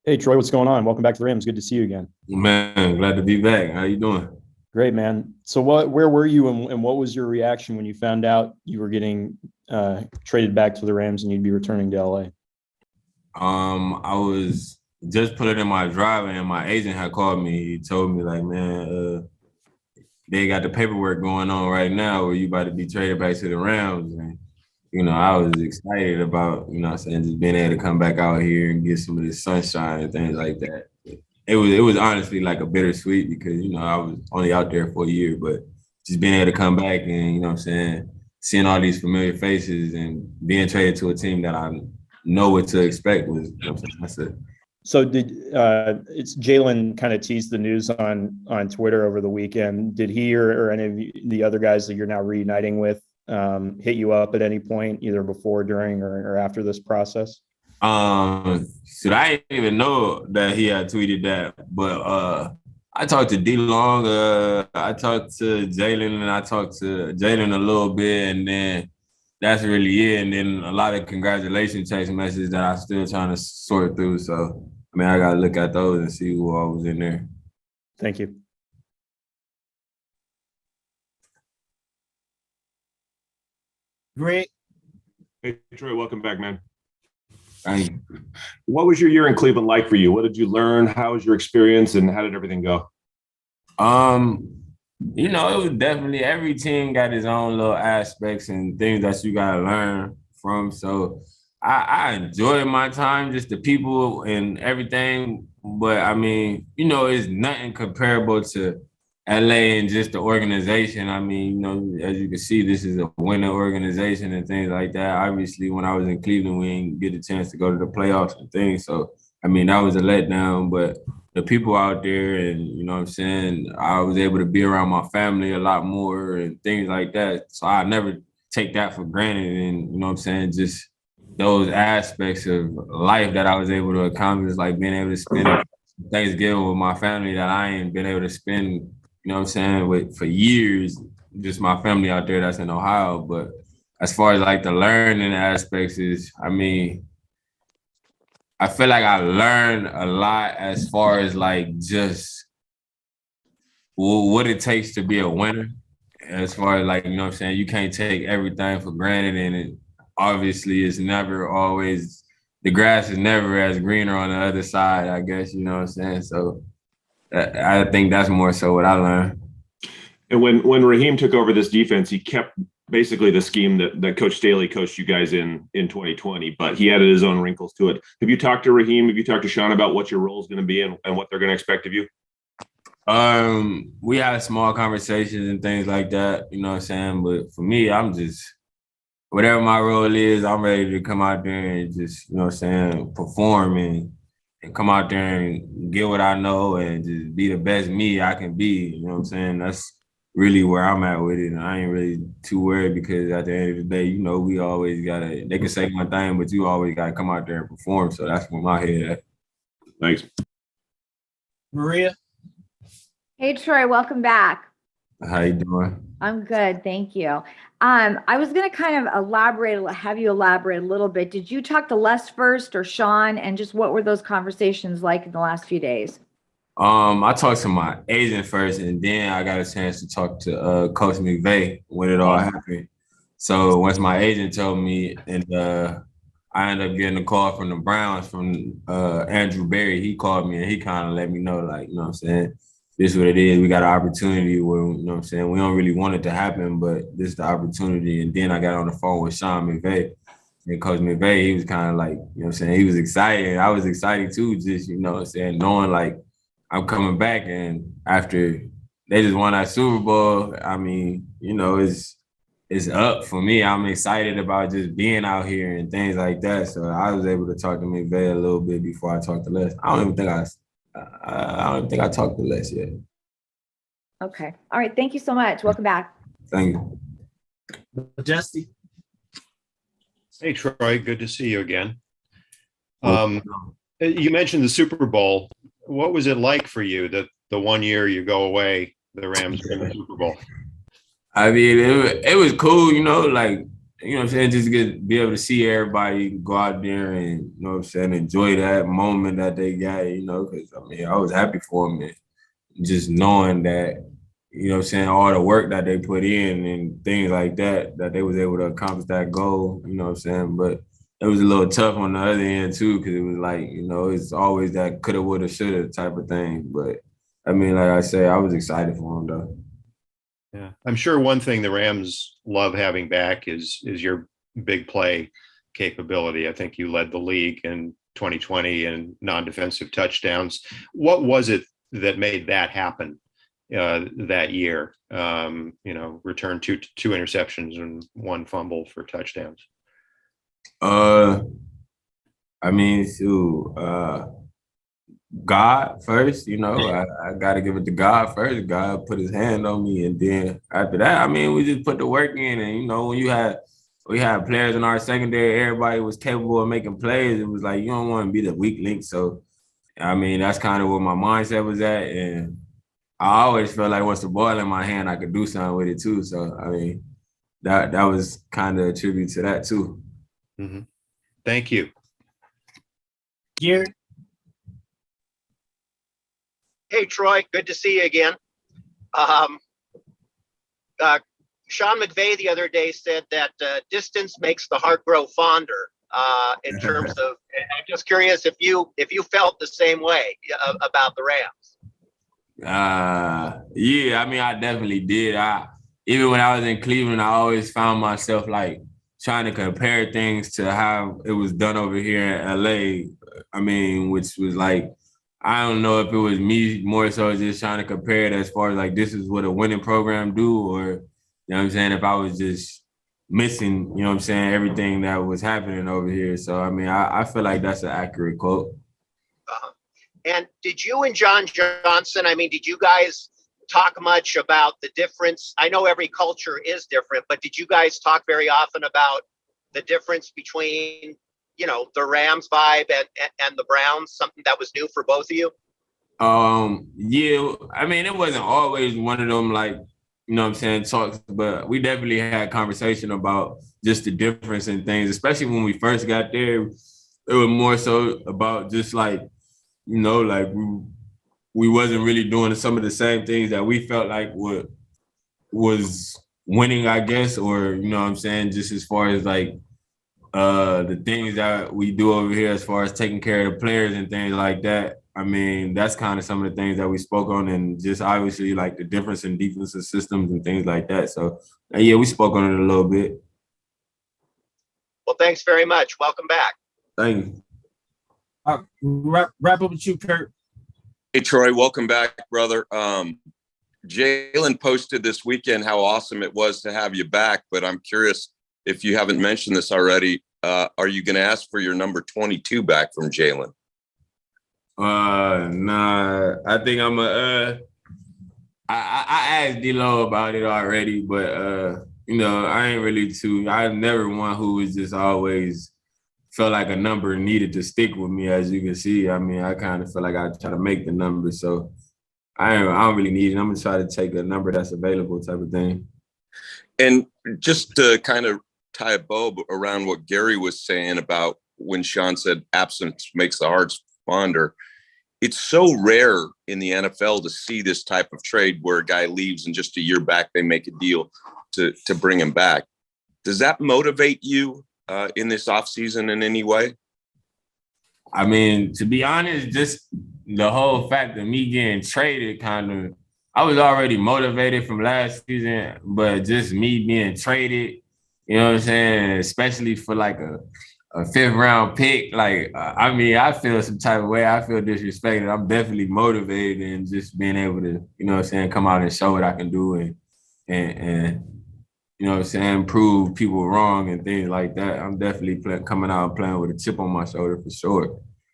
Hey, Troy, what's going on? Welcome back to the Rams. Good to see you again. Man, glad to be back. How you doing? Great, man. So, where were you, and what was your reaction when you found out you were getting traded back to the Rams and you'd be returning to LA? I was just put it in my driver, and my agent had called me. He told me like, man, they got the paperwork going on right now where you about to be traded back to the Rams. And I was excited about, what I'm saying, just being able to come back out here and get some of this sunshine and things like that. It was honestly like a bittersweet because, I was only out there for a year, but just being able to come back and, what I'm saying, seeing all these familiar faces and being traded to a team that I know what to expect was, what I'm saying, that's it. So, did it's Jalen kind of teased the news on Twitter over the weekend? Did he or any of the other guys that you're now reuniting with hit you up at any point, either before, during, or after this process? So I didn't even know that he had tweeted that, but I talked to D Long, I talked to Jalen, and I talked to Jalen a little bit, and then that's really it. And then a lot of congratulations text messages that I'm still trying to sort through. So I mean, I gotta look at those and see who all was in there. Thank you. Great. Hey, Troy, welcome back, man. Thank you. What was your year in Cleveland like for you? What did you learn? How was your experience and how did everything go? It was definitely every team got its own little aspects and things that you gotta learn from. So I enjoyed my time, just the people and everything. But I mean, it's nothing comparable to LA and just the organization. I mean, as you can see, this is a winning organization and things like that. Obviously, when I was in Cleveland, we didn't get a chance to go to the playoffs and things. So I mean, that was a letdown, but the people out there and what I'm saying, I was able to be around my family a lot more and things like that. So I never take that for granted. And what I'm saying, just those aspects of life that I was able to accomplish, like being able to spend Thanksgiving with my family that I ain't been able to spend, what I'm saying, with for years, just my family out there that's in Ohio. But as far as like the learning aspects is, I mean, I feel like I learned a lot as far as like just what it takes to be a winner. As far as like, what I'm saying, you can't take everything for granted. And it obviously is never always, the grass is never as greener on the other side, I guess, you know what I'm saying? So I think that's more so what I learned. And when Raheem took over this defense, he kept basically the scheme that Coach Staley coached you guys in 2020, but he added his own wrinkles to it. Have you talked to Raheem? Have you talked to Sean about what your role is going to be and what they're going to expect of you? We had small conversations and things like that, you know what I'm saying? But for me, I'm just whatever my role is, I'm ready to come out there and just, what I'm saying, perform and come out there and get what I know and just be the best me I can be. You know what I'm saying? That's really where I'm at with it. And I ain't really too worried because at the end of the day, we always gotta they can say one thing, but you always gotta come out there and perform. So that's where my head at. Thanks. Maria. Hey, Troy, welcome back. How you doing? I'm good, thank you. I was going to kind of have you elaborate a little bit. Did you talk to Les first or Sean, and just what were those conversations like in the last few days? I talked to my agent first, and then I got a chance to talk to Coach McVay when it all happened. So once my agent told me, and I ended up getting a call from the Browns from Andrew Berry. He called me and he kind of let me know, like, you know what I'm saying, this is what it is. We got an opportunity where, you know what I'm saying, we don't really want it to happen, but this is the opportunity. And then I got on the phone with Sean McVay. And Coach McVay, he was kind of like, you know what I'm saying, he was excited. I was excited too, just, you know what I'm saying, knowing like I'm coming back. And after they just won that Super Bowl, I mean, it's up for me. I'm excited about just being out here and things like that. So I was able to talk to McVay a little bit before I talked to Les. I don't think I talked to Les yet. Okay. All right. Thank you so much. Welcome back. Thank you. Jesse. Hey, Troy. Good to see you again. You mentioned the Super Bowl. What was it like for you that the 1 year you go away, the Rams win the Super Bowl? I mean, it was cool, like you know what I'm saying, just be able to see everybody go out there and, you know what I'm saying, enjoy that moment that they got, you know, because, I mean, I was happy for them. And just knowing that, you know what I'm saying, all the work that they put in and things like that, that they was able to accomplish that goal, you know what I'm saying? But it was a little tough on the other end too, because it was like, you know, it's always that coulda, woulda, shoulda type of thing. But I mean, like I say, I was excited for them though. Yeah, I'm sure one thing the Rams love having back is your big play capability. I think you led the league in 2020 in non-defensive touchdowns. What was it that made that happen that year? You know, returned two interceptions and one fumble for touchdowns. I mean, shoot, God first, you know, I got to give it to God first. God put his hand on me. And then after that, I mean, we just put the work in. And, you know, when we had players in our secondary, everybody was capable of making plays. It was like, you don't want to be the weak link. So, I mean, that's kind of where my mindset was at. And I always felt like once the ball in my hand, I could do something with it too. So, I mean, that was kind of a tribute to that too. Mm-hmm. Thank you. Gary? Hey, Troy, good to see you again. Sean McVay the other day said that distance makes the heart grow fonder in terms of, I'm just curious if you felt the same way about the Rams. Yeah, I mean, I definitely did. Even when I was in Cleveland, I always found myself like trying to compare things to how it was done over here in LA. I mean, which was like, I don't know if it was me more so just trying to compare it as far as like, this is what a winning program do, or, you know what I'm saying, if I was just missing, you know what I'm saying, everything that was happening over here. So, I mean, I feel like that's an accurate quote. And did you and John Johnson, I mean, did you guys talk much about the difference? I know every culture is different, but did you guys talk very often about the difference between, you know, the Rams vibe and the Browns, something that was new for both of you? Yeah, I mean, it wasn't always one of them, like, you know what I'm saying, talks, but we definitely had conversation about just the difference in things, especially when we first got there. It was more so about just like, you know, like we wasn't really doing some of the same things that we felt like was winning, I guess, or, you know what I'm saying, just as far as like the things that we do over here as far as taking care of the players and things like that. I mean, that's kind of some of the things that we spoke on, and just obviously like the difference in defensive systems and things like that. So yeah, we spoke on it a little bit. Well, thanks very much. Welcome back. Thank you. Wrap up with you, Kurt. Hey, Troy, welcome back, brother. Jalen posted this weekend how awesome it was to have you back, but I'm curious if you haven't mentioned this already. Are you going to ask for your number 22 back from Jalen? Nah, I think I'm I asked D-Lo about it already, but you know, I never one who was just always felt like a number needed to stick with me, as you can see. I mean, I kind of feel like I try to make the number, so I don't really need it. I'm gonna try to take a number that's available type of thing. And just to kind of tie a bow around what Gary was saying about when Sean said absence makes the hearts fonder, it's so rare in the NFL to see this type of trade where a guy leaves and just a year back they make a deal to bring him back. Does that motivate you in this offseason in any way? I mean, to be honest, just the whole fact of me getting traded I was already motivated from last season, but just me being traded, you know what I'm saying, especially for like a fifth round pick, like, I mean, I feel some type of way. I feel disrespected. I'm definitely motivated, and just being able to, you know what I'm saying, come out and show what I can do and you know what I'm saying, prove people wrong and things like that. I'm definitely coming out and playing with a chip on my shoulder for sure.